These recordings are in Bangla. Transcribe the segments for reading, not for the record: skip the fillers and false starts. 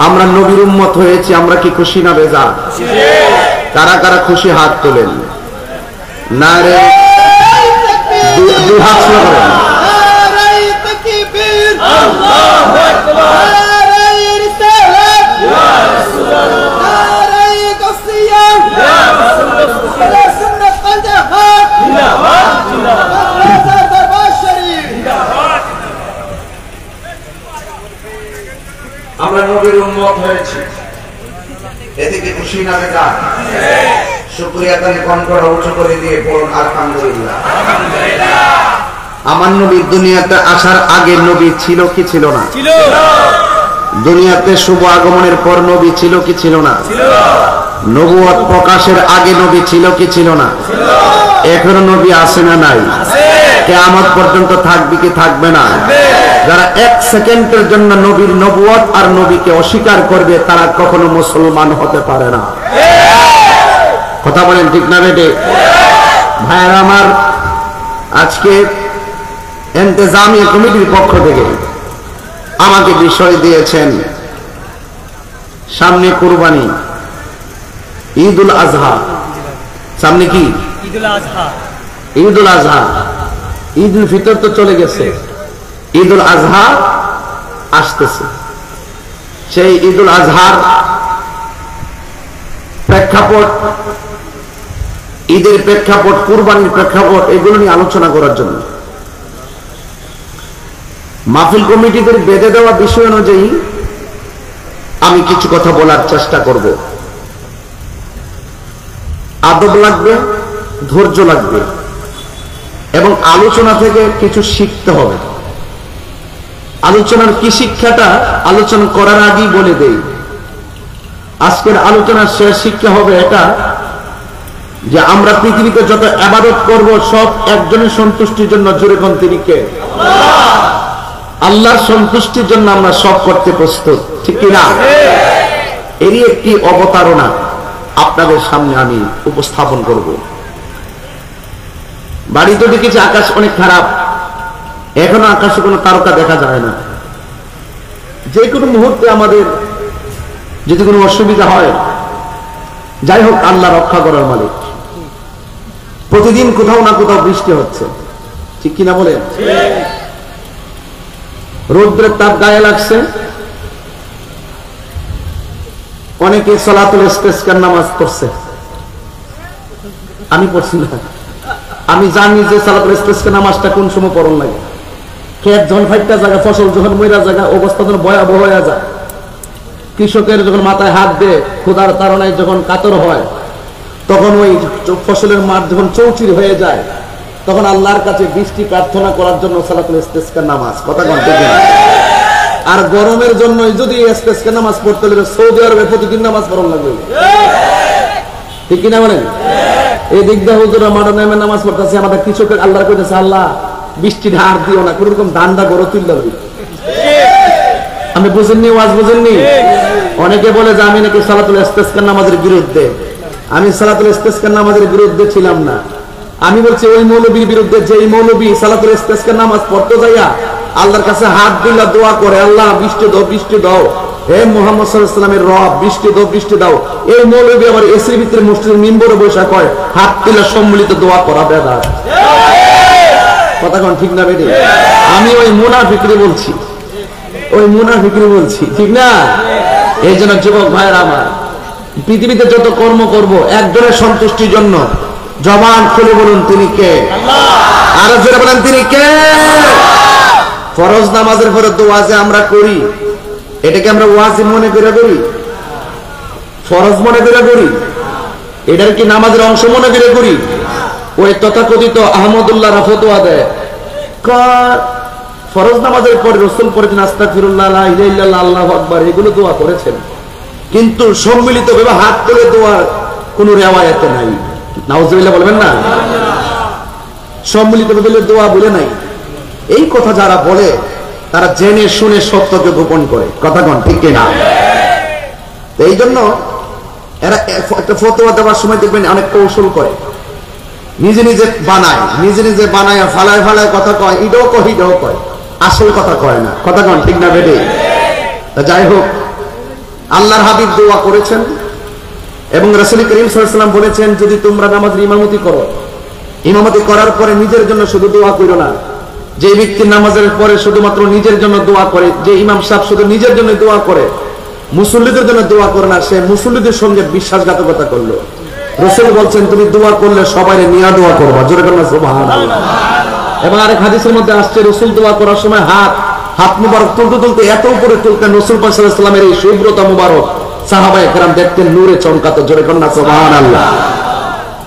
আমরা নবীর উম্মত হয়েছি, আমরা কি খুশি না বেজার? কারা কারা খুশি হাত তোলেন। না রে, দুই হাত শোনা করেন। আমরা নবীর উম্মত হয়েছি, এদিকে খুশি না বেজার? শুকরিয়া তাহলে কণ্ঠটা উঁচু করে দিয়ে বলুন আলহামদুলিল্লাহ। আমার নবী দুনিয়াতে আসার আগে নবী ছিল কি ছিল না? দুনিয়াতে শুভ আগমনের পর নবী ছিল কি ছিল না? নবুয়ত প্রকাশের আগে নবী ছিল কি ছিল না? এখনো নবী আছে না নাই? কিয়ামত পর্যন্ত থাকবে কি থাকবে না? যারা এক সেকেন্ডের জন্য নবীর নবুয়ত আর নবীকে অস্বীকার করবে তারা কখনো মুসলমান হতে পারে না। কথা বলেন ঠিক না বেটে? ভাইয়েরা আমার, আজকে ইন্তেজামিয়া কমিটির পক্ষ থেকে আমাকে বিষয় দিয়েছেন, সামনে কুরবানি, ঈদুল আজহা। সামনে কি? ঈদুল আজহা। ঈদুল ফিতর তো চলে গেছে, ঈদুল আজহা আসতেছে। সেই ঈদুল আজহার প্রেক্ষাপট, ঈদের প্রেক্ষাপট, কুরবানির প্রেক্ষাপট, এগুলো নিয়ে আলোচনা করার জন্য মাহফিল কমিটিদের বেঁধে দেওয়া বিষয় অনুযায়ী আমি কিছু কথা বলার চেষ্টা করব। আদব লাগবে, ধৈর্য লাগবে এবং আলোচনা থেকে কিছু শিখতে হবে। আলোচনার কি শিক্ষাটা আলোচনা করার আগেই বলে দেই। আজকের আলোচনার শেষ শিক্ষা হবে এটা যে আমরা পৃথিবীতে যত ইবাদত করব সব একজনের সন্তুষ্টির জন্য। জোরে কোন তিনি কে? আল্লাহর সন্তুষ্টির জন্য আমরা সব করতে প্রস্তুত, ঠিক কিনা? এরই একটি অবতারণা আপনাদের সামনে আমি উপস্থাপন করব। বাড়িতে দেখেছি আকাশ অনেক খারাপ, এখনো আকাশে কোনো তারকা দেখা যায় না। যে কোনো মুহূর্তে আমাদের যদি কোনো অসুবিধা হয়, যাই হোক আল্লাহ রক্ষা করার মালিক। প্রতিদিন কোথাও না কোথাও বৃষ্টি হচ্ছে, ঠিক কিনা বলেন? রৌদ্রের তাপ গায়ে লাগছে, অনেকে সালাতুল ইস্তিসকার নামাজ পড়ছে। আমি পড়ছি না, আমি জানি যে সালাতুল ইস্তিসকার নামাজটা কোন সময় পড়ন লাগে। ক্ষেত যখন ফাইটা জায়গা, ফসল যখন মইরা জায়গা, অবস্থা যখন ভয়াবহ হয়ে যায়, কৃষকের যখন মাথায় হাত দিয়ে ক্ষুধার তাড়নায় যখন কাতর হয়, তখন ওই ফসলের মাঠ যখন চৌচির হয়ে যায়, তখন আল্লাহর কাছে বৃষ্টি প্রার্থনা করার জন্য সালাতুল ইস্তিসকার নামাজ। কথা কোন ঠিক না? আর গরমের জন্য যদি ইস্তিসকার নামাজ পড়তে হলে সৌদি আরবে প্রতিদিন নামাজ পড়ন লাগবে, ঠিক কিনা বলেন? এই দিক দিয়ে হুজুরা মাঠে নেমে নামাজ পড়তেছে, আমাদের কৃষকের আল্লাহর কইতেছে আল্লাহ বৃষ্টি ধার দিও না, কোন রকম ধান্দা গড়ে তুলতে হবে। আমি বুঝেননি, ওয়াজ বুঝেননি? অনেকে বলে যে আমি নাকি সালাতুল ইস্তিসকার নামাজের বিরুদ্ধে। আমি সালাতুল ইস্তিসকার নামাজের বিরুদ্ধে ছিলাম না। আমি বলছি ওই মৌলবীর বিরুদ্ধে, যেই মৌলবী সালাতুল ইস্তিসকার নামাজ পড়তে যাইয়া আল্লাহর কাছে হাত দিলা দোয়া করে, আল্লাহ বৃষ্টি দাও, বৃষ্টি দাও, হে মুহাম্মদ সাল্লাল্লাহু আলাইহি ওয়াসাল্লামের রব বৃষ্টি দাও, বৃষ্টি দাও। এই মৌলবী আবার এসির ভিতরে মসজিদের মিম্বরে বসে কয় হাত দিলা সম্মিলিত দোয়া করা বেদাত। কথা কোন ঠিক না বেটি? আমি ওই মুনাফিকরে বলছি, ওই মুনাফিকরে বলছি, ঠিক না? এই জন্য যুবক ভাইয়েরা আমার, পৃথিবীতে যত কর্ম করব একজনের সন্তুষ্টির জন্য। জবান খুলে বলুন তিনি কে? আল্লাহ। আর জোরে বলেন তিনি কে? ফরজ নামাজের পরে দোয়া যে আমরা করি, এটাকে আমরা ওয়াজিব মনে করে করি, ফরজ মনে করে করি? এটার কি নামাজের অংশ মনে করে করি? ওই তথাকথিত আহমদুল্লাহ ফতোয়া দেয়, ফরজ নামাজের পরে রাসূল পড়েছেন আস্তাগফিরুল্লাহ, লা ইলাহা ইল্লাল্লাহ, আল্লাহু আকবার, এগুলো দোয়া করেছেন, কিন্তু সম্মিলিতভাবে হাত তুলে দোয়ার কোন রিওয়ায়াতে নাই। নাউজুবিল্লাহ বলবেন না? সম্মিলিতভাবে দোয়া বলে নাই। এই কথা যারা বলে তারা জেনে শুনে সত্যকে গোপন করে। কথা কোন ঠিক কিনা? এই জন্য এরা একটা ফতোয়া দেওয়ার সময় দেখবেন অনেক কৌশল করে, নিজে নিজে বানায়, নিজে নিজে বানায় ফালায় ফালায় কথা কয়, ইডও কয় হিডও কয়, আসল কথা কয় না। কথা কোন ঠিক না বেটে? যাই হোক, আল্লাহর হাবিব দোয়া করেছেন এবং রাসূল করিম সাল্লাল্লাহু আলাইহি ওয়াসাল্লাম বলেছেন, যদি তোমরা নামাজের ইমামতি করো, ইমামতি করার পরে নিজের জন্য শুধু দোয়া করো না। যে ব্যক্তি নামাজের পরে শুধুমাত্র নিজের জন্য দোয়া করে, যে ইমাম সাহেব শুধু নিজের জন্য দোয়া করে, মুসল্লিদের জন্য দোয়া করে না, সে মুসল্লিদের সঙ্গে বিশ্বাসঘাতকতা করলো। রাসূল বলছেন, তুমি দোয়া করলে সবাই নিয়ে দোয়া করবা, জোরে করবা সুবহানাল্লাহ। এবং আরেক হাদিসের মধ্যে আসছে, রাসূল দোয়া করার সময় হাত মুবারক তুলতে তুলতে এত উপরে তুলতেন, রাসূল পাক সাল্লাল্লাহু আলাইহি ওয়াসাল্লামের এই শুভ্রতা মুবারক সাহাবায়ে কেরাম দেখতেন নূরে চমকাতো, জোরে করবা সুবহানাল্লাহ।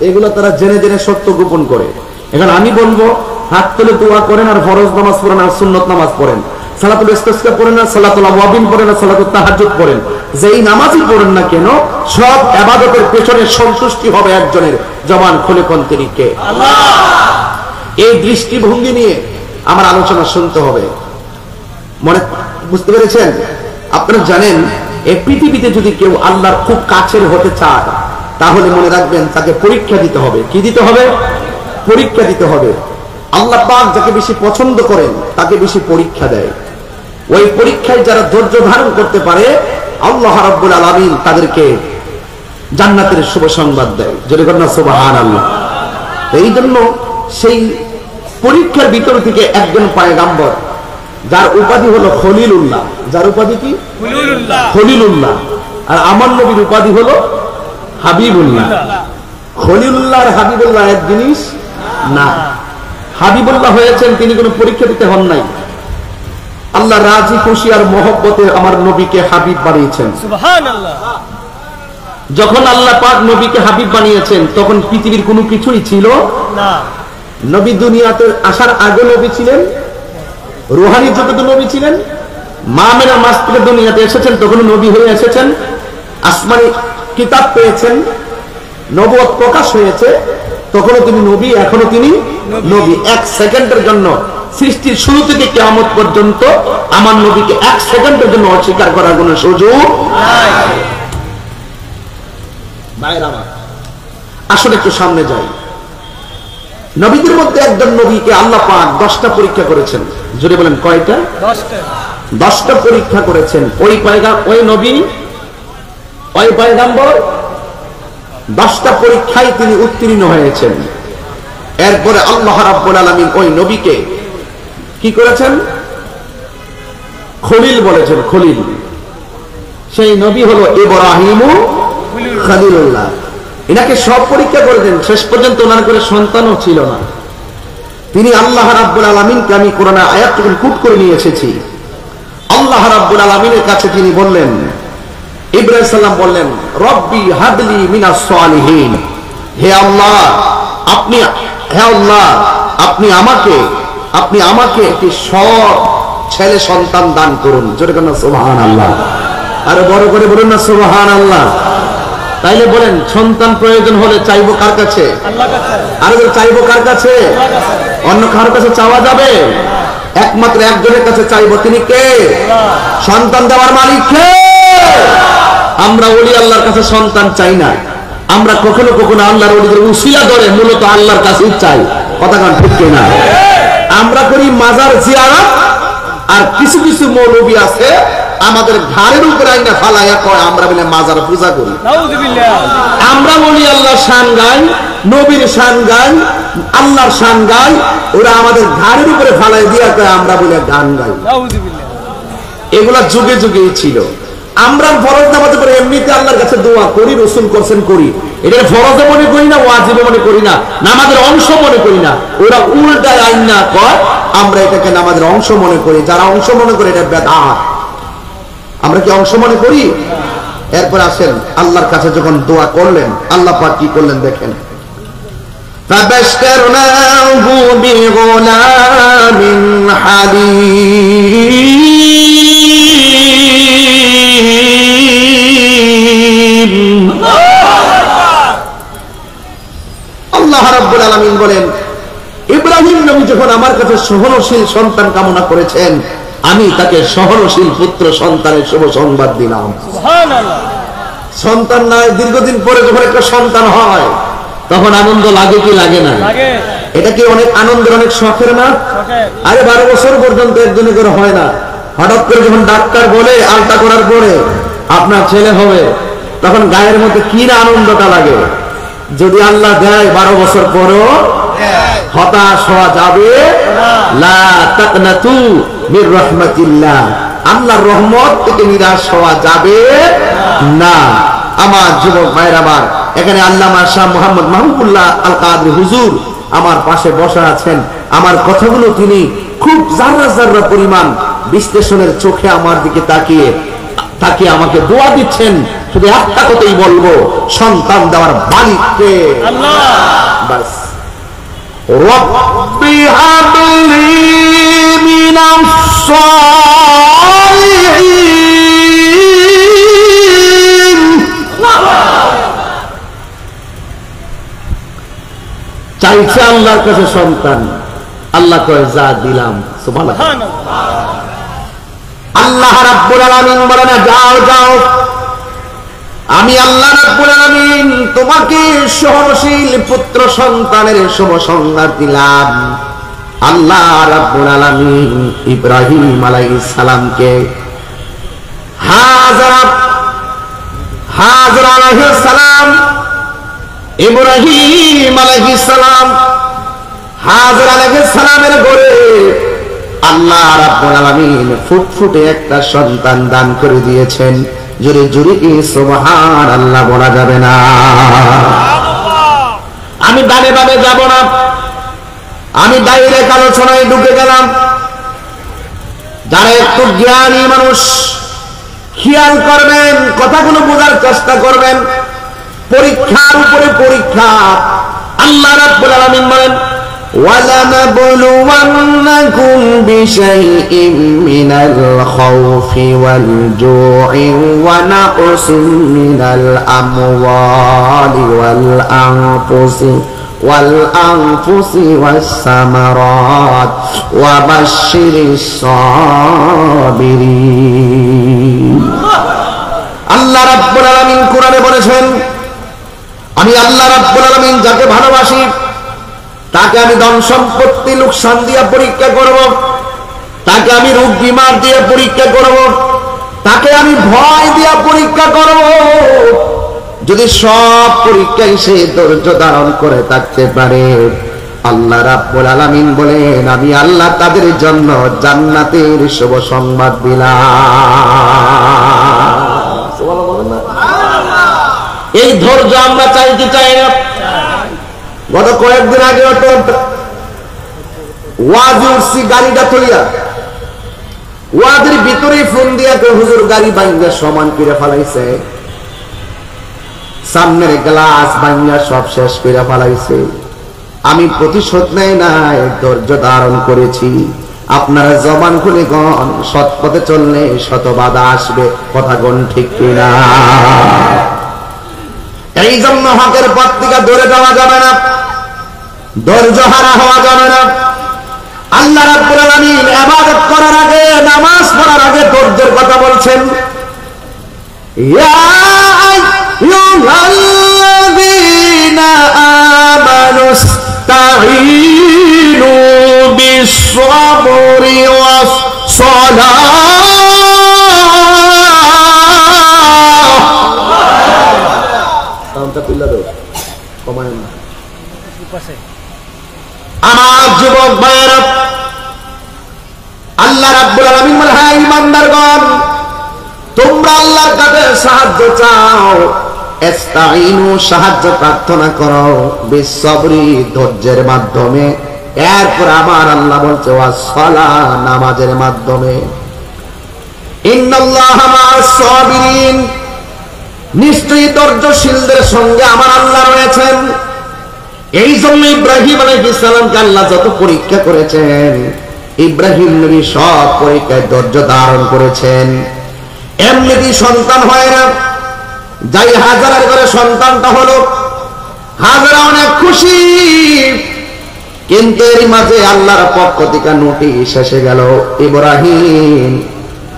এগুলো তারা জেনে জেনে সত্য গোপন করে। এখন আমি বলবো, হাত তুলে দোয়া করেন আর ফরজ নামাজ পড়েন আর সুন্নত নামাজ পড়েন, সালাতুল ইস্তিসকা পড়েন আর সালাতুল আওয়াবিন পড়েন আর সালাতুত তাহাজ্জুদ পড়েন, যেই নামাজই পড়েন না কেন, সব ইবাদতের পেছনে সন্তুষ্টি হবে একজনের, জবান খুলে কোন তিনি কে? আল্লাহ। এই দৃষ্টিভঙ্গি নিয়ে আমার আলোচনা শুনতে হবে। মনে বুঝতে পেরেছেন? আপনারা জানেন, এই পৃথিবীতে যদি কেউ আল্লাহর খুব কাছের হতে চায়, তাহলে মনে রাখবেন তাকে পরীক্ষা দিতে হবে। কি দিতে হবে? পরীক্ষা দিতে হবে। আল্লাহ পাক যাকে বেশি পছন্দ করেন তাকে বেশি পরীক্ষা দেয়। ওই পরীক্ষায় যারা ধৈর্য ধারণ করতে পারে, আল্লাহ রাব্বুল আলামিন তাদেরকে জান্নাতের শুভ সংবাদ দেয়, যদি কন্যা সুবহানাল্লাহ। এই জন্য সেই পরীক্ষার ভিতর থেকে একজন পয়গম্বর, যার উপাধি হলো খলিলুল্লাহ, যার উপাধি কি? খলিলুল্লাহ। আর আমার নবীর উপাধি হলো হাবিবুল্লাহ। খলিলুল্লাহ আর হাবিবুল্লাহ এক জিনিস না। হাবিবুল্লাহ হয়েছেন তিনি কোনো পরীক্ষা দিতে হন নাই। আল্লাহ রাজি খুশি আর মহব্বতে আমার নবীকে হাবিব বানিয়েছেন, সুবহানাল্লাহ। যখন আল্লাহ পাক নবীকে হাবিব বানিয়েছেন, তখন পৃথিবীর কোনো কিছুই ছিল না। নবী দুনিয়াতে আসার আগে নবী ছিলেন, রূহানী জগতে নবী ছিলেন, মা মেনার মাস থেকে দুনিয়াতে এসেছেন, তখন নবী হয়ে এসেছেন, আসমানি কিতাব পেয়েছেন, নবুয়ত প্রকাশ হয়েছে, তখনও তিনি নবী, এখনো তিনি নবী। এক সেকেন্ডের জন্য সৃষ্টির শুরু থেকে কিয়ামত পর্যন্ত আমার নবীকে এক সেকেন্ডের জন্য অস্বীকার করার কোনো সুযোগ নাই। ভাইরা আমার, আসলে একটু সামনে যাই। নবীদের মধ্যে একজন নবীকে আল্লাহ পাক 10টা পরীক্ষা করেছেন, জোরে বলেন কয়টা? 10টা পরীক্ষা করেছেন। ওই নবী, ওই পয়গম্বর 10টা পরীক্ষায় তিনি উত্তীর্ণ হয়েছেন। এরপরে আল্লাহ রাব্বুল আলামিন ওই নবীকে কি করেছেন? খলিল বলেছেন, খলিল। সেই নবী হলো ইব্রাহিম খলিলুল্লাহ। এনাকে সব পরীক্ষা করেছেন, শেষ পর্যন্ত ওনার করে সন্তানও ছিল না। তিনি আল্লাহ রাব্বুল আলামিনকে, আমি কোরআনে আয়াতটুকু কোট করে নিয়ে এসেছি, আল্লাহ রাব্বুল আলামিনের কাছে তিনি বললেন, ইব্রাহিম সাল্লাম বললেন, রব্বি হাবলি মিনাস সালিহিন, হে আল্লাহ আপনি আমাকে একটি সৎ ছেলে সন্তান দান করুন, জোরে বলেন সুবহানাল্লাহ। আর বড় করে বলুন না সুবহানাল্লাহ। তাইলে বলেন, সন্তান প্রয়োজন হলে চাইবো কার কাছে? আল্লাহর কাছে। আর চাইবো কার কাছে? অন্য কারোর কাছে চাওয়া যাবে? একমাত্র একজনের কাছে চাইবো, তিনি কে? সন্তান দেওয়ার মালিক কে? আমরা ওলি আল্লাহর কাছে সন্তান চাই না, আমরা কখনো কখনো আল্লাহর ওলিদের উসিলা ধরে মূলত আল্লাহর কাছেই চাই। কথা কান ঠিক না? আমরা করি মাজার জিয়ারত, আর কিছু কিছু মৌলবী আছে আমাদের ঘাড়ের উপরে আইনা ফালাইয়া কয় আমরা বলে মাজার পূজা করি। আমরা বলি আল্লাহর শান গাই, নবীর শান গাই, আল্লাহর শান গাই, ওরা আমাদের ঘাড়ের উপরে ফালাই দিয়া কয় আমরা বলে গান গাই। এগুলা যুগে যুগেই ছিল। আমরা ফরজ নামাজে পড়ে এমনিতে আল্লাহর কাছে দোয়া করি, রাসূল করছেন করি, এটা ফরজে মনে করি না, ওয়াজিবে মনে করি না, নামাজের অংশ মনে করি না। ওরা উল্টায় আইনা কয় আমরা এটাকে নামাজের অংশ মনে করি। যারা অংশ মনে করে এটা বেদাত। আমরা কি অংশ মনে করি? এরপর আসেন, আল্লাহর কাছে যখন দোয়া করলেন, আল্লাহ পাক কি করলেন দেখেন, ফাবাশশারনাহু বিগুলামিন হালিম। আল্লাহ রাব্বুল আলামিন বলেন, ইব্রাহিম নবী যখন আমার কাছে সহনশীল সন্তান কামনা করেছেন, আমি তাকে সহনশীল পুত্র সন্তানের শুভ সংবাদ দিলাম। সুবহানাল্লাহ। সন্তান নাই, দীর্ঘদিন পরে যখন একটা সন্তান হয় তখন আনন্দ লাগে কি লাগে না? এটা কি অনেক আনন্দের, অনেক শখের না? আরে 12 বছর পর্যন্ত একজনে করে হয় না। হঠাৎ করে যখন ডাক্তার বলে আলতা করার পরে আপনার ছেলে হবে, তখন গায়ের মধ্যে কি না আনন্দটা লাগে। যদি আল্লাহ দেয় 12 বছর পরও হতাশ হওয়া যাবে লা তাকনাতু মির রাহমাতিল্লাহ, আল্লাহর রহমত থেকে নিরাশ হওয়া যাবে না। আমার যুবক ভাইরা, আমার এখানে আল্লামা শাহ মোহাম্মদ মাহবুবুল্লাহ আল কাদরি হুজুর আমার পাশে বসা আছেন। আমার কথাগুলো তিনি খুব জাররা জাররা পরিমাণ বিশ্লেষণের চোখে আমার দিকে তাকিয়ে আমাকে দোয়া দিচ্ছেন। শুধু একটা কথাই বলবো, সন্তান দেওয়ার মালিককে আল্লাহ। বাস রব্বি হাবলি মিনাস সালিহিন, চাইছে আল্লাহর কাছে সন্তান, আল্লাহ কয় যা দিলাম। সুবহানাল্লাহ। আল্লাহ রাব্বুল আলামিন বলেন যাও যাও, আমি আল্লাহ রাব্বুল আলামিন তোমাকে সহনশীল পুত্র সন্তানের শুভ সংবাদ দিলাম। আল্লাহ রাব্বুল আলামিন ইব্রাহিম আলাইহিস সালামকে হাজরা আলাইহিস সালাম, ইব্রাহিম আলাইহিস সালাম, হাজরা আলাইহিস সালামের ঘরে আল্লাহ রাব্বুল আলামিন ফুটফুটে একটা সন্তান দান করে দিয়েছেন। জোরে জোরে কি সুবহানাল্লাহ বলা যাবে না? আমি ডানে বামে যাব না, আমি ডাইরেক্ট আলোচনায় ঢুকে গেলাম। যারা একটু জ্ঞানী মানুষ খেয়াল করবেন, কথাগুলো বোঝার চেষ্টা করবেন। পরীক্ষার উপরে পরীক্ষা। আল্লাহ রাব্বুল আলামিন বলেন وَلَنَبْلُوَنَّكُمْ بِشَيْءٍ مِّنَ الْخَوْفِ وَالْجُوعِ وَنَقْصٍ مِّنَ الْأَمْوَالِ وَالْأَنفُسِ وَالثَّمَرَاتِ وَبَشِّرِ الصَّابِرِينَ। আল্লাহ রাব্বুল আলামিন কোরআনে বলেছেন, আমি আল্লাহ রাব্বুল আলামিন যাকে ভালোবাসি তাকে আমি ধন সম্পত্তি লোকসান দিয়ে পরীক্ষা করব, তাকে আমি রোগ বিমার দিয়ে পরীক্ষা করব, তাকে আমি ভয় দিয়ে পরীক্ষা করব। যদি সব পরীক্ষায় সে ধৈর্য ধারণ করে থাকতে পারে, আল্লাহ রাব্বুল আলামিন বলেন আমি আল্লাহ তাদের জন্য জান্নাতের শুভ সংবাদ দিলাম। সুবহানাল্লাহ। এই ধৈর্য আমরা চাইতে চাই না। গত কয়েকদিন আগে তো ওয়াজি উঠছি গাড়িটা তুলিয়া, ওয়াজির ভিতরে ফোন দিয়া হুজুর গাড়ি ভাঙ্গা সমান করে ফেলাইছে, সামনের গ্লাস ভাঙ্গা সব শেষ করে ফেলাইছে। আমি প্রতিশোধ নেই নাই, ধৈর্য ধারণ করেছি। আপনারা জবান খুলে গণ, সৎ পথে চললে শত বাধা আসবে, কথা কোন ঠিক কিনা? এই জন্য হকের পথ থেকে দূরে যাওয়া যাবে না, ধৈর্য হারা হওয়া যাবে না। আল্লাহ রাব্বুল আলামিন ইবাদত করার আগে, নামাজ পড়ার আগে ধৈর্যের কথা বলছেন। ইয়া আইয়ুহাল্লাযীনা আমানুস্তাঈনু বিস-সাবরি ওয়াস-সালাহ। সাউন্ডটা পিল্লা দাও, কমায় না। আমার যুবক ভাইয়েরা, আল্লাহ রাব্বুল আলামিন বলেন হে ঈমানদারগণ, তোমরা আল্লাহর কাছে সাহায্য চাও, ইস্তাঈনু সাহায্য প্রার্থনা করো, বিস-সাবরি ধৈর্যের মাধ্যমে। এরপর আমার আল্লাহ বলছে ওয়াস-সালাহ নামাজের মাধ্যমে। ইন্নাল্লাহা মা'আস-সাবিরিন, নিশ্চয়ই ধৈর্যশীলদের সঙ্গে আমার আল্লাহ রয়েছেন। এই জন্য ইব্রাহিম আলাইহিস সালামকে আল্লাহ যত পরীক্ষা করেছেন, ইব্রাহিম নবী সব পরীক্ষায় ধৈর্য ধারণ করেছেন। এমনিতেই সন্তান হয় না, যাই হাজারার ঘরে সন্তানটা হলো, হাজারা অনেক খুশি, কিন্তু এর মাঝে আল্লাহর পক্ষ থেকে নোটিশ এসে গেল, ইব্রাহিম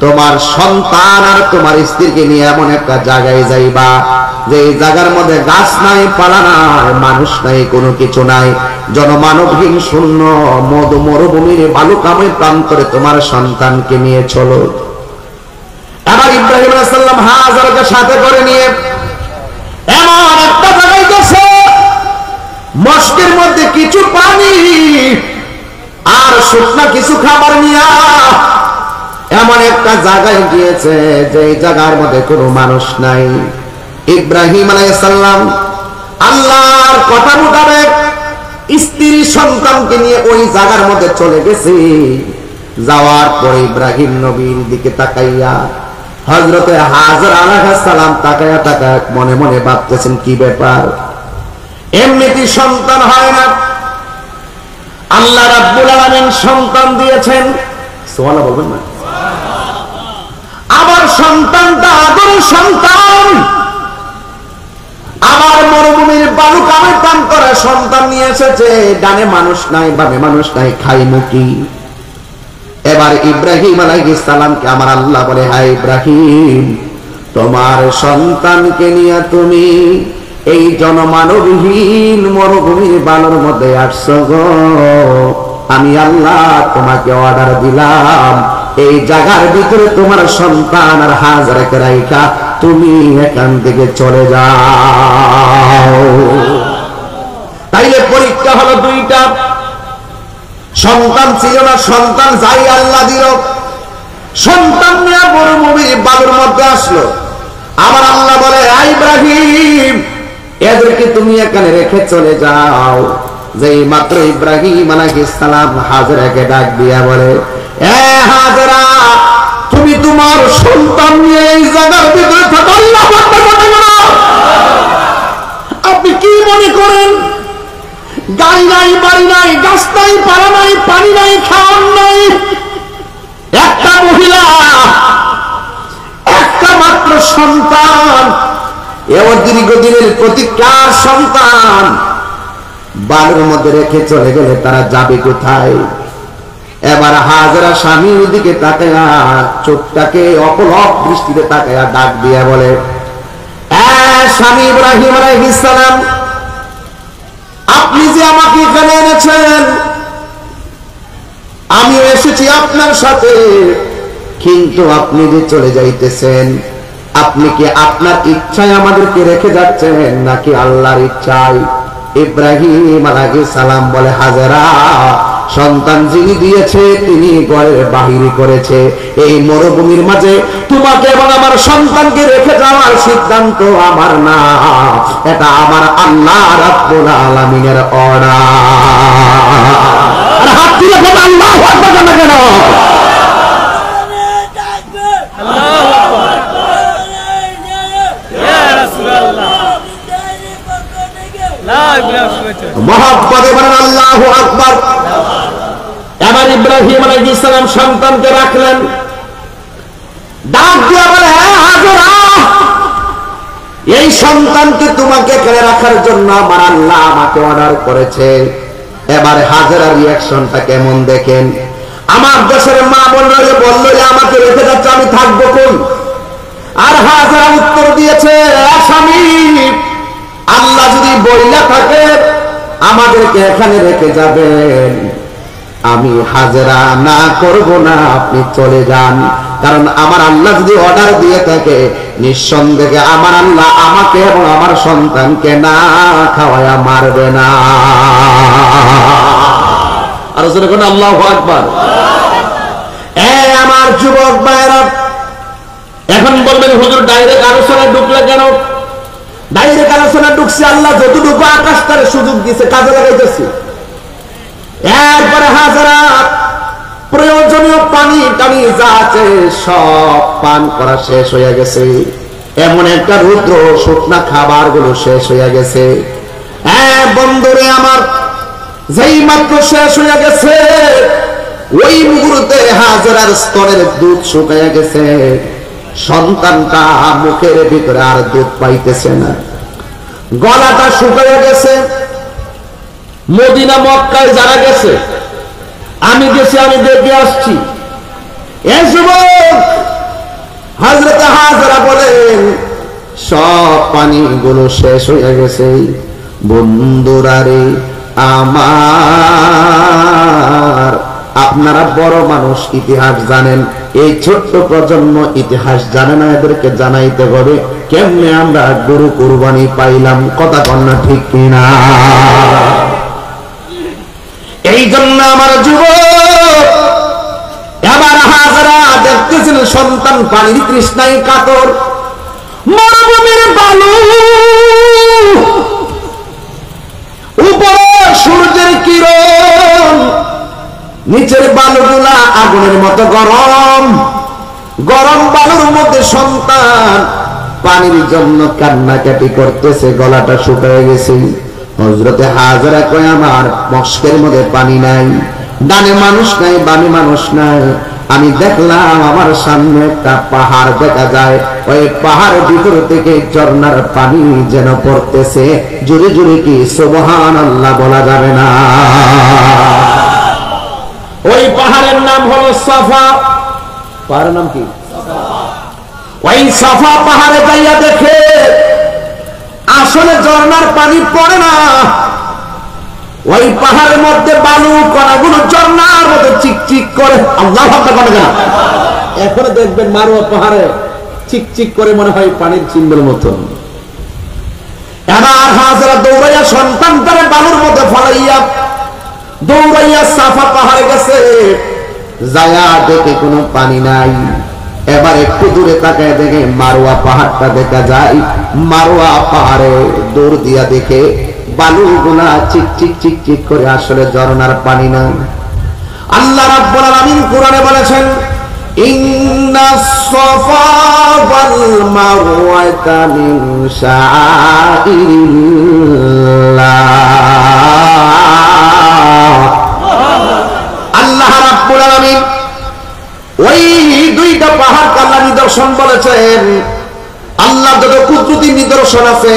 তোমার সন্তান আর তোমার স্ত্রীকে নিয়ে এমন একটা জায়গায় যাইবা যে জায়গার মধ্যে গাছ নাই, পালা নাই, মানুষ নাই, কোনো কিছু নাই, জনমানবহীন শূন্য মরুভূমির বালুকাময় প্রান্তরে তোমার সন্তানকে নিয়ে চলো। আবার ইব্রাহিম আলাইহিস সালাম হাজার সাথে করে নিয়ে এমন একটা জায়গায় গেছে, মস্কের মধ্যে কিছু পানি আর শুকনা কিছু খাবার নিয়ে এমন একটা জায়গায় গিয়েছে যে জায়গার মধ্যে কোনো মানুষ নাই। ইব্রাহিম আলাইহিস সালাম আল্লাহর কথা মোতাবেক স্ত্রী সন্তানকে নিয়ে ওই জায়গার মধ্যে চলে গেছে। যাওয়ার পরে ইব্রাহিম নবীর দিকে তাকাইয়া হযরতে হাজরা আলাইহিস সালাম তাকায়া তাকায়া মনে মনে ভাবতেছেন কি ব্যাপার, এমনিতে সন্তান হয় না, আল্লাহ রাব্বুল আলামিন সন্তান দিয়েছেন, সুবহানাল্লাহ বলবেন না? আবার সন্তানটা আদর সন্তান, আবার মরুভূমির বালু কামে টান করে সন্তান নিয়ে এসেছে, ডানে মানুষ নাই বামে মানুষ নাই, খাইমু কি? এবার ইব্রাহিম আলাইহিস সালামকে আমার আল্লাহ বলে, হ্যাঁ ইব্রাহিম, তোমার সন্তানকে নিয়ে তুমি এই জনমানবহীন মরুভূমির বালুর মধ্যে আসছো গো। আমি আল্লাহ তোমাকে অর্ডার দিলাম এই জায়গার ভিতরে তোমার সন্তান আর হাজরাকে রাইখা তুমি এখান থেকে চলে যাও। তাইলে পরীক্ষা হলো দুইটা, সন্তান ছিল না, সন্তান যাই আল্লাহ দিল, সন্তান নিয়ে মরুভূমির বালুর মধ্যে আসলো। আমার আল্লাহ বলে, ইব্রাহিম, এদেরকে তুমি এখানে রেখে চলে যাও। যেই মাত্র ইব্রাহিম আলাইহিস সালাম হাজরাকে ডাক দিয়া বলে, এ হাজরা, তুমি তোমার সন্তান নিয়ে এই জায়গার ভিতরে থাকো। আল্লাহু আকবার বলতে বলো, আপনি কি মনে করেন গাড়ি নাই, বাড়ি নাই, গাছ নাই, পাড়া নাই, পানি নাই, খাওয়ার নাই, একটা মহিলা, একটা মাত্র সন্তান, এও দীর্ঘদিনের প্রতীক্ষার সন্তান বালুর মধ্যে রেখে চলে গেলে তারা যাবে কোথায়? এবার হাজরা স্বামীর দিকে তাকায়া চোখটাকে অপলক দৃষ্টিতে তাকায়া ডাক দিয়া বলে, স্বামী ইব্রাহিম আলাইহিস সালাম, আপনি যে আমাকে এখানে এনেছেন, আমিও এসেছি আপনার সাথে, কিন্তু আপনি যে চলে যাইতেছেন, আপনি কি আপনার ইচ্ছায় আমাদেরকে রেখে যাচ্ছেন নাকি আল্লাহর ইচ্ছায়? ইব্রাহিম আলাইহিস সালাম বলে, হাজরা, সন্তান যিনি দিয়েছে তিনি ঘরের বাহিরে করেছে, এই মরুভূমির মাঝে তোমাকে এবং আমার সন্তানকে রেখে যাওয়ার সিদ্ধান্ত আমার না, এটা আমার আল্লাহ রাব্বুল আলামিনের অর্ডার। আর হাত তুলে বলো আল্লাহু আকবার কেন? মহব্বতে বলেন আল্লাহু আকবার। এবার ইব্রাহিম আলাইহিস সালাম সন্তানকে রাখলেন, ডাক দিয়া বলে, হাজরা, এই সন্তানকে তোমাকে এখানে রাখার জন্য আমার আল্লাহ আমাকে অর্ডার করেছে। এবার হাজরার রিঅ্যাকশনটা কেমন দেখেন। আমার দেশের মা বোনরা বললো যে আমাকে রেখে যাচ্ছে, আমি থাকবো কোন? আর হাজরা উত্তর দিয়েছে, স্বামী, আল্লাহ যদি বইলা থাকে আমাদেরকে এখানে রেখে যাবেন, আমি হাজরা না করব না, আপনি চলে যান। কারণ আমার আল্লাহ যদি অর্ডার দিয়ে থাকে, নিঃসন্দেহে আমার আল্লাহ আমাকে এবং আমার সন্তানকে না খাওয়ায়া মারবে না। আর জোরে বলেন আল্লাহু আকবার। আমার যুবক ভাইরা, এখন বলবেন হুজুর ডাইরেক্ট আলোচনায় ঢুকলে কেন? ডাইরেক্ট আলোচনা ঢুকছে, আল্লাহ যতটুকু আকাশ তার সুযোগ দিয়েছে কাজে লাগাইতেছি। এরপরে হাজরা প্রয়োজনীয় পানি টানি যা আছে সব পান করা শেষ হয়ে গেছে, এমন একটা রুদ্র শুকনা খাবার গুলো শেষ হয়ে গেছে। বন্ধুরে আমার, যেই মাত্র শেষ হয়ে গেছে ওই মুহূর্তে হাজরার স্তনের দুধ শুকাইয়া গেছে, সন্তানটা মুখের ভিতরে আর দুধ পাইতেছে না, গলাটা শুকাইয়া গেছে। মদিনা মক্কায় যারা গেছে, আমি গেছি, আমি দেখে আসছি। এই যুবক হযরত হাজরা বলেন, সব পানিগুলো শেষ হয়ে গেছে। বন্ধুরা রে আমার, আপনারা বড় মানুষ, ইতিহাস জানেন, এই ছোট্ট প্রজন্ম ইতিহাস জানে না, এদেরকে জানাইতে হবে কেমনে আমরা গরু কুরবানি পাইলাম। কথা কন্যা ঠিক কিনা? এই জন্য আমার যুবক এবার হাজারা দেখতেছেন সন্তান পানির তৃষ্ণায় কাতর, মরুভূমির বালু, উপরে সূর্যের কিরণ, নিচের বালুগুলা আগুনের মতো গরম, গরম বালুর মধ্যে সন্তান পানির জন্য কান্নাকাটি করতেছে, গলাটা শুকিয়ে গেছে। হযরতে হাজেরা কয় আমার মস্কের মধ্যে পানি নাই, ডানে মানুষ নাই, বামে মানুষ নাই। আমি দেখলাম আমার সামনে একটা পাহাড় দেখা যায়, ওই পাহাড়ের ভিতর থেকে ঝর্ণার পানি যেন পড়তেছে। জোরে জোরে কি সুবহানাল্লাহ বলা যাবে না? ওই পাহাড়ের নাম হলো সাফা। পাহাড়ের নাম কি? ওই সাফা পাহাড়ে যাইয়া দেখে আসলে ঝর্ণার পানি পড়ে না, ওই পাহাড়ের মধ্যে বালু কণাগুলো ঝর্ণার মতো চিকচিক করে। আল্লাহু আকবার বলে না? এখন দেখবেন মারোয়া পাহাড়ে চিকচিক করে মনে হয় পানির চিহ্নের মতো। এবার হাজেরা দৌড়াইয়া সন্তানটারে বালুর মধ্যে ফলাইয়া দৌড়াইয়া সাফা পাহাড়ে গেছে, যায়া দেখে কোনো পানি নাই। এবার একটু দূরে তাকায় দেখে মারোয়া পাহাড়টা দেখা যায়, মারোয়া পাহাড়ে দৌড় দিয়া দেখে বালুগুলা চিকচিক চিকচিক করে আসলে ঝর্ণার পানি না। আল্লাহ রাব্বুল আলামিন কোরআনে বলেছেন ইন্নাস সাফা ওয়াল মারওয়াতা মিন শাআইরিল্লাহ। আল্লাহ রাব্বুল আলামিন ওই দুইটা পাহাড় আল্লাহ নিদর্শন বলেছেন। আল্লাহ যত কুদরতি নিদর্শন আছে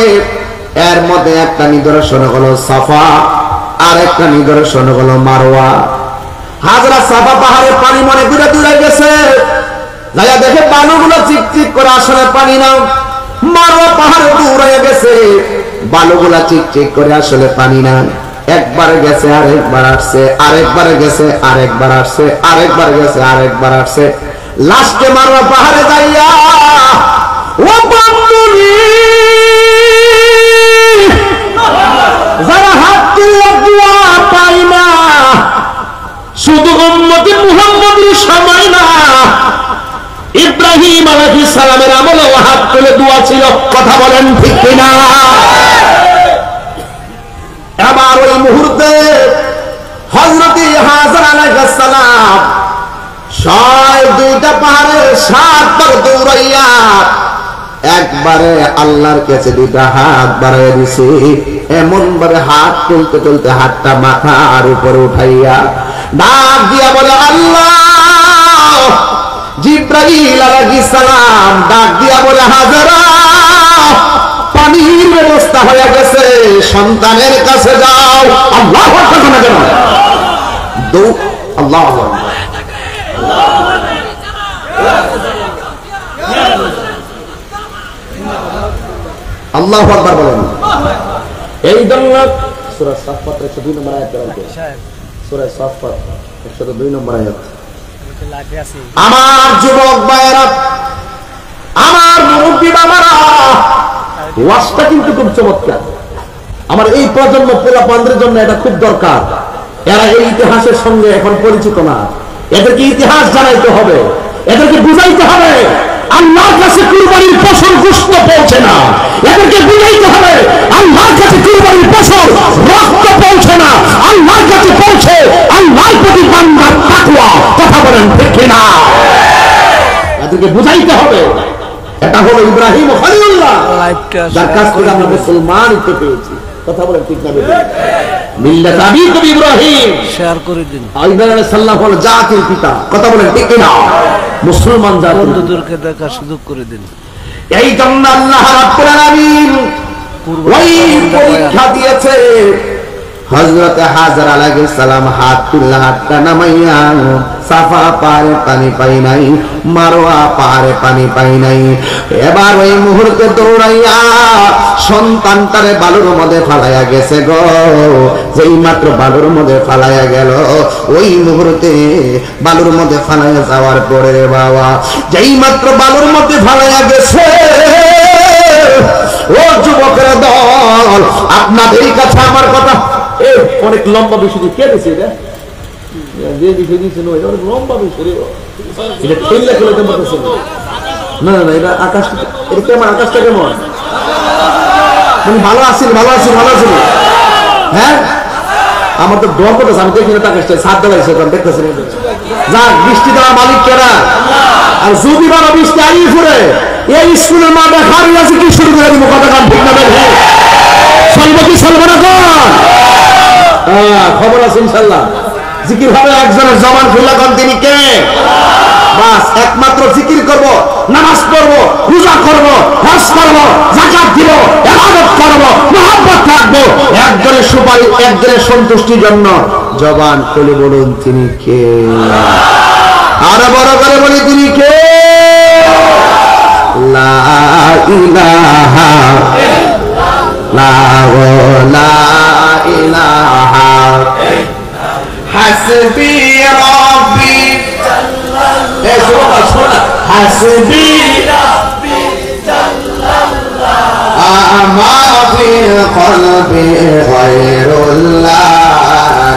এর মধ্যে একটা নিদর্শন হলো সাফা, আর একটা নিদর্শন হলো মারওয়া। হাজরা সাফা পাহাড়ের পানি মনে করে দূরে গেছে, যাইয়া দেখে বালুগুলো চিকচিক করে আসলে পানি না। মারওয়া পাহাড়ে দূরে গেছে, বালুগুলা চিকচিক করে আসলে পানি না। একবার গেছে আরেকবার আসছে, আরেকবার গেছে আরেকবার আসছে, আরেকবার গেছে আরেকবার আসছে। লাস্টে মারওয়া পাহাড়ে যাইয়া ও বন্ধুরি যারা হাত তুলে দোয়া পায় না, শুধু উম্মতে মুহাম্মদের সময় না, ইব্রাহিম আলাইহিস সালামের আমলে হাত তুলে দোয়া ছিল। কথা বলেন ঠিক কিনা? এবার ওই মুহূর্তে হযরতে হাজেরা আলাইহিস সালাম দুইটা পাহাড়ে 7 বার দৌড়াইয়া একবারে আল্লাহর কাছে দুইটা হাত বাড়াইয়া দিছে। এমন ভাবে হাত তুলতে তুলতে হাতটা মাথার উপরে উঠাইয়া ডাক দিয়া বলে আল্লাহ। জিবরাইল আলাইহিস সালাম ডাক দিয়া বলে হাজেরা পানির ব্যবস্থা হয়ে গেছে, সন্তানের কাছে যাও। আল্লাহু আকবার না জানো দো আল্লাহু আকবার আল্লাহু আকবার বলেন। এই জন্য সূরা সাফফাত 102 নম্বর আয়াত পড়তে, সূরা সাফফাত 102 নম্বর আয়াত। আমার যুবক ভাইরা, আমার মুরব্বি বাবারা, ওয়াজটা কিন্তু খুব চমৎকার। আমার এই প্রজন্ম পোলাপানদের জন্য এটা খুব দরকার। এরা এই ইতিহাসের সঙ্গে এখন পরিচিত না, এদেরকে ইতিহাস জানাইতে হবে, এদেরকে বুঝাইতে হবে আল্লাহর কাছে কুরবানির ফসল গোশত পৌঁছে না। এদেরকে বুঝাইতে হবে আল্লাহর কাছে কুরবানির ফসল রক্ত পৌঁছে না, আল্লাহর কাছে পৌঁছে আল্লাহর প্রতি বান্দার তাকওয়া। কথা বলেন ঠিক কিনা? এদেরকে বুঝাইতে হবে। এটা হলো ইব্রাহিম খলিলুল্লাহ, যার কাছ থেকে আমরা মুসলমানিত্ব পেয়েছি। কথা বলেন ঠিক না? মিল্লাত আবিকুম ইব্রাহিম, শেয়ার করে দিন। ইব্রাহিম আলাইহিস সালাম হলো জাতির পিতা। কথা বলেন ঠিক কিনা? মুসলমান জাতি বন্ধুদেরকে দেখা সুযোগ করে দিন। এই জন্য আল্লাহ রাব্বুল আলামিন ওই পরীক্ষা দিয়েছে। হযরত হাজেরা আলাইহিস সালাম হাত তুললা, হাতটা নামাইয়া সাফা পারে পানি পাই নাই, মারোয়া পারে পানি পাই নাই। এবার ওই মুহূর্তে দৌড়াইয়া সন্তানটারে বালুর মধ্যে ফালাইয়া গেছে গো। যেই মাত্র বালুর মধ্যে ফালাইয়া গেল, ওই মুহূর্তে বালুর মধ্যে ফালাইয়া যাওয়ার পরে রে বাবা, যেই মাত্র বালুর মধ্যে ফালাইয়া গেছে, ও যুবকের দল, আপনাদের কাছে আমার কথা, অনেক লম্বা বিষয় কে দিছে এটা, যে বিষয় দিয়েছিল অনেক লম্বা বিষয়, এটা খেললে খেলে কেমন না না, এটা আকাশ, এটা কেমন, আকাশটা কেমন, ভালো আছেন, ভালো আছেন, ভালো আছেন, হ্যাঁ আমার তো ডর করতেছে, আমি দেখি না আকাশটা সাত দেওয়াইছে, দেখতেছি না, যাক বৃষ্টি দেওয়া মালিক কেরা, আর যদি বাবা বৃষ্টি আইয়ে ফুরে এই স্কুলের মা দেখার আছে কি শুরু করে দিব, কথা কান ঠিক না দেখে চলবো কি চলবো না কোন খবর আছে ইনশাল্লাহ। জিকির হবে একজনের জবান খুললা কোন, তিনি কে? বাস একমাত্র জিকির করব, নামাজ পড়ব, রোজা করব, হজ করব, যাকাত দিব, ইবাদত করব, মহব্বত রাখবো, একজনের সুপারি, একজনের সন্তুষ্টির জন্য জবান খুলে বলুন তিনি কে? আরো বড় করে বলি তিনি কে? লা ইলাহা লা ইলাহা হাসবি রাব্বি হাসবি রাব্বি জাল্লাল্লাহ আমা ফিল কলবি গায়রুল্লাহ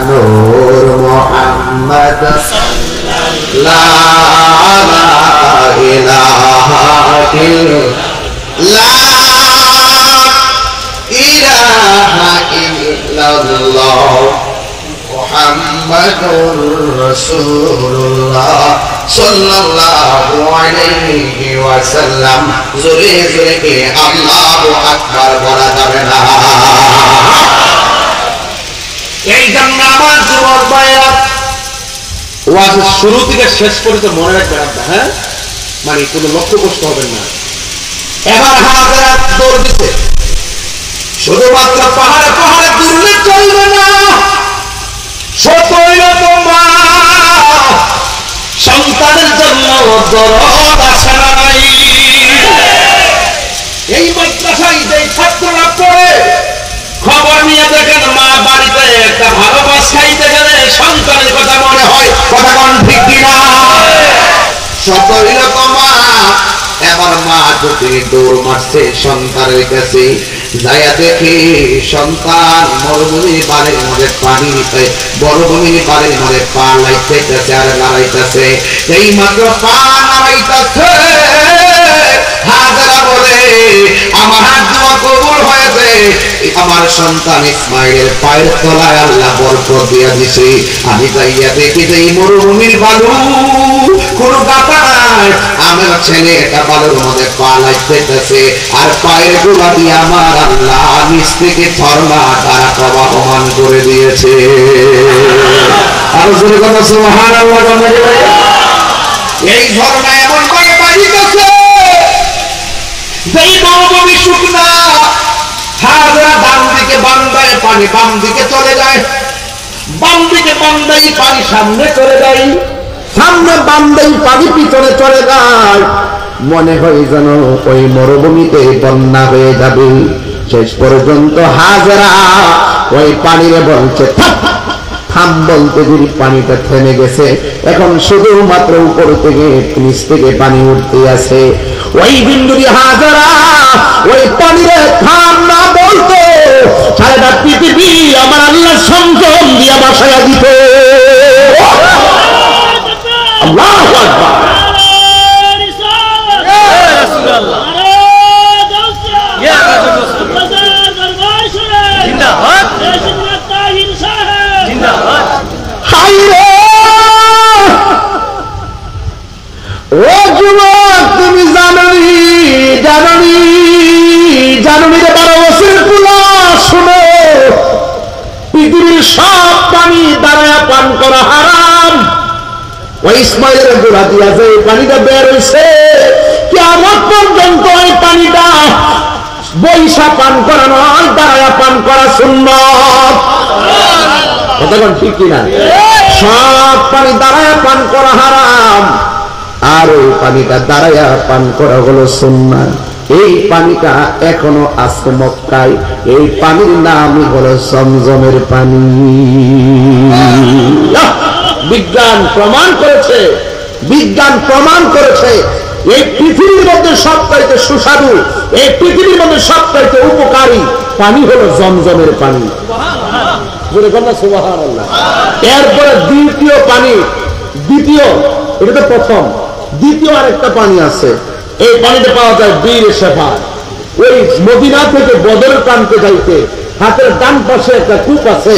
নূর মুহাম্মদ লা ইলাহা ইল্লাল্লাহ মুহাম্মাদুর রাসূলুল্লাহ সাল্লাল্লাহু আলাইহি ওয়াসাল্লাম। জোরে জোরে কে আল্লাহু আকবার বলা যাবে না? এই জন্য আমার যুবক ভাইরা ওয়াজ শুরু থেকে শেষ পর্যন্ত মনে রাখবেন আপনারা, হ্যাঁ, মানে কোনো লক্ষ্য কষ্ট হবেন না। এবার হাজারা দৌড় দিতে, শুধুমাত্র পাহাড়ে পাহাড়ে দৌড়লে চলবে না। সন্তানের জন্য দরদ আছে না নাই? এই মাদ্রাসায় যে ছাত্ররা পড়ে, খবর নিয়ে দেখেন মা বাড়িতে একটা ভালো মাছ খাইতে গেলে সন্তানের কথা মনে হয়, কথা কোন ঠিক কিনা? সকল রকম মা, এবার মা যদি দৌড় মারছে সন্তানের কাছে, যাইয়া দেখি সন্তান মরুভূমির বাড়ির মধ্যে পানি নিতে, মরুভূমির বাড়ির মধ্যে পা লাইতেছে আর লড়াইতেছে। এই মাত্র পা নাড়াইতেছে, হাজারা বলে আমার দোয়া কবুল হয়েছে, আমার সন্তান ইসমাইলের পায়ের তলায় আল্লাহ বরকত দিয়া দিছে। আমি যাইয়া দেখি যে এই মরুভূমির বালু কোনো গাতা নাই, আমার ছেলে এটা বালুর মধ্যে পা লাইতেছে, আর পায়ের গোলা দিয়ে আমার আল্লাহ নিচ থেকে ঝর্ণা তারা প্রবাহমান করে দিয়েছে। আর জোরে কথা সুবহানাল্লাহ। এই ঝর্ণা এমন করে বাড়িতেছে যেই মরুভূমি শুকনা, হাজারা ডান দিকে বান্দায় পানি বাম দিকে চলে যায়, বাম দিকে বান্দাই পানি সামনে চলে যায়, সামনে বান্দাই পানি পিছনে চলে যায়। মনে হয় যেন ওই মরুভূমিতে বন্যা হয়ে যাবে। শেষ পর্যন্ত হাজারা ওই পানিরে বলছে থাম, বলতে যদি পানিটা থেমে গেছে, এখন শুধুমাত্র উপর থেকে নিচ থেকে পানি উঠতে আছে। ওই বিন্দুরি হাজারা ওই পানিরে থাম না বলতো, সারাটা পৃথিবী আমার আল্লাহ সংযম দিয়া বাসায়া দিত। আল্লাহু আকবার। ও যুবক, তুমি জাননি জাননি জাননি রে 12 বছরের পুলা, শুনো, পৃথিবীর সব পানি দাঁড়ায় পান করা হারাম। ওই ইসমাইলের গোড়া দিয়া যে পানিটা বের হয়েছে, কিয়ামত পর্যন্ত ওই পানিটা বৈশা পান করা নয়, দাঁড়ায় পান করা সুন্নাত। কথা কোন ঠিক কিনা? সব পানি দাঁড়ায়া পান করা হারাম, আর ওই পানিটা দাঁড়ায়া পান করা হলো সুন্নাহ। এই পানিটা এখনো আছে মক্কায়, এই পানির নামই হলো জমজমের পানি। বিজ্ঞান প্রমাণ করেছে, বিজ্ঞান প্রমাণ করেছে এই পৃথিবীর মধ্যে সবচাইতে সুস্বাদু, এই পৃথিবীর মধ্যে সবচাইতে উপকারী পানি হলো জমজমের পানি। সুবহানাল্লাহ। এরপরে দ্বিতীয় পানি, দ্বিতীয়, এটা তো প্রথম, দ্বিতীয় আরেকটা পানি আছে, এই পানিটা পাওয়া যায় বীর শেফা। ওই মদিনা থেকে বদরের প্রান্তে যাইতে হাতের ডান পাশে একটা কূপ আছে,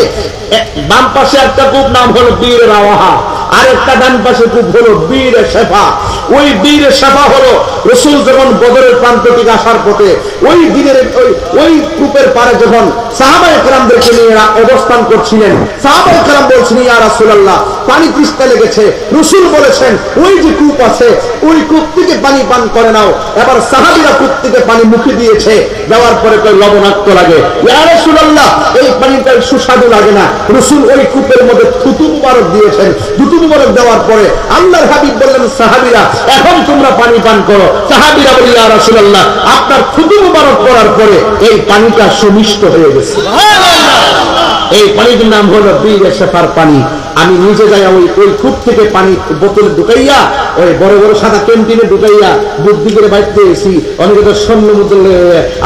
বাম পাশে একটা কূপ নাম হলো বীর রাওয়াহা, আর একটা ডান পাশে কূপ হলো বীর শেফা। ওই বীর শেফা হলো রাসূল যখন বদরের প্রান্ত থেকে আসার পথে ওই দিনের ওই কূপের পারে যখন সাহাবায়ে কেরামদেরকে নিয়ে অবস্থান করছিলেন, সাহাবায়ে কেরাম বলছেন ইয়া রাসূলুল্লাহ পানি তৃষ্ণা লেগেছে। রাসূল বলেছেন ওই যে কূপ আছে ওই কূপ থেকে পানি পান করে নাও। এবার সাহাবীরা কূপ থেকে পানি মুখে দিয়েছে, দেওয়ার পরে কই লবণাক্ত লাগে। ইয়া রাসূলুল্লাহ এই পানিটা সুস্বাদু লাগে না। রাসূল ওই কূপের মধ্যে থুতু মুবারক দিয়েছেন। থুতু মুবারক দেওয়ার পরে আল্লাহর হাবিব বললেন সাহাবীরা এখন তোমরা পানি পান করো। সাহাবীরা বললেন ইয়া রাসূলুল্লাহ আপনার থুতু মুবারক করার পরে এই পানিটা সুমিষ্ট হয়ে গেছে। এই পানির নাম হলো বীর শেফার পানি। আমি নিজে যাই ওই কূপ থেকে পানি বোতলে ঢুকাইয়া ওই বড় বড় সাদা ক্যান্টিনে ঢুকাইয়া বুদ্ধি করে বাইতে এসি, অনেকে তো স্বর্ণ বোতলে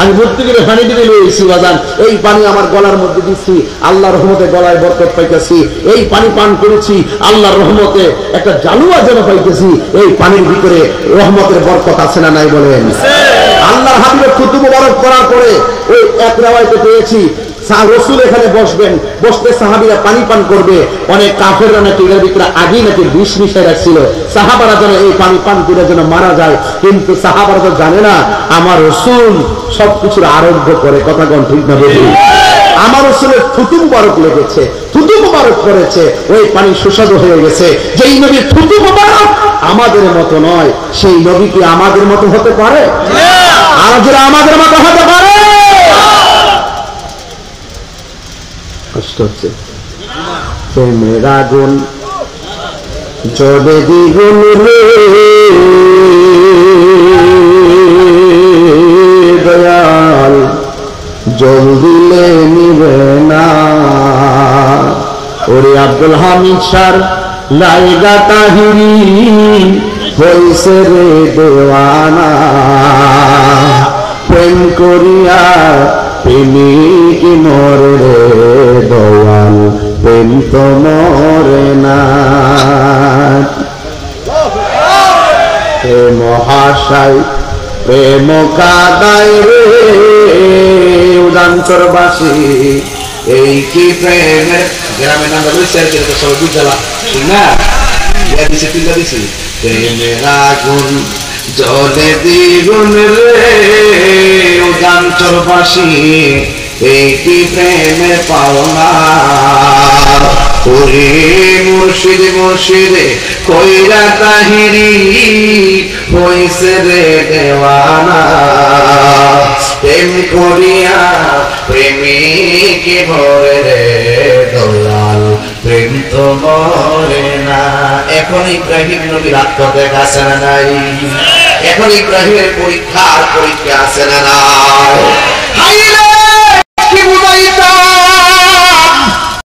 আমি বুদ্ধি করে পানি দিতে লইছি বাজান। এই পানি আমার গলার মধ্যে দিচ্ছি, আল্লাহর রহমতে গলায় বরকত পাইতেছি। এই পানি পান করেছি, আল্লাহর রহমতে একটা জালুয়া যেন পাইতেছি। এই পানির ভিতরে রহমতের বরকত আছে না নাই বলেন? আল্লাহর হাবিবের থুতু মুবারক করার পরে ওই এক রিওয়ায়াতে পেয়েছি রাসূল এখানে বসবেন, বসতে সাহাবীরা পানি পান করবে। অনেক কাফেররা নাকি এর ভিতরে আগেই নাকি বিষ মিশাই রাখছিল, সাহাবারা যেন এই পানি পান করে যেন মারা যায়। কিন্তু সাহাবারা তো জানে না আমার রাসূল সবকিছুর আরোগ্য করে। কথা কোন ঠিক না বেশি? আমার রাসূলের থুতু মুবারক লেগেছে, থুতু মুবারক করেছে, ওই পানি সুস্বাদু হয়ে গেছে। যেই নবীর থুতু মুবারক আমাদের মতো নয়, সেই নবী কি আমাদের মতো হতে পারে? আমাদের মতো হতে পারে? কষ্ট হচ্ছে। প্রেমের আগুন জ্বলে দ্বিগুণ রে দয়াল, জল দিলে নিবে না। ওরে আব্দুল হামিদ স্যার লাইগা তাহিরি হইছে রে দেওয়ানা, প্রেম করিয়া প্রেমিক মরে রে দয়াল, প্রেম তো মরে না। প্রেম হাসাই প্রেম কাদায় রে উদান্তরবাসী, এই কি প্রেমের গ্রামের নাম সবাই বুঝলা না দিছি তিনটা দিছি। প্রেমের আগুন জলে দ্বিগুণ রে উদান্তরবাসী, এই কি প্রেমের পাওনা। ওরে মুর্শিদ মুর্শিদে কইরা তাহিরি হইছে রে দেওয়ানা, প্রেম করিয়া প্রেমিক মরে রে দয়াল, প্রেম তো মরে না। এখন ইব্রাহিম নবীর আত্মত্যাগ আছে না নাই? এখন ইব্রাহিমের পরীক্ষা আছে না নাই?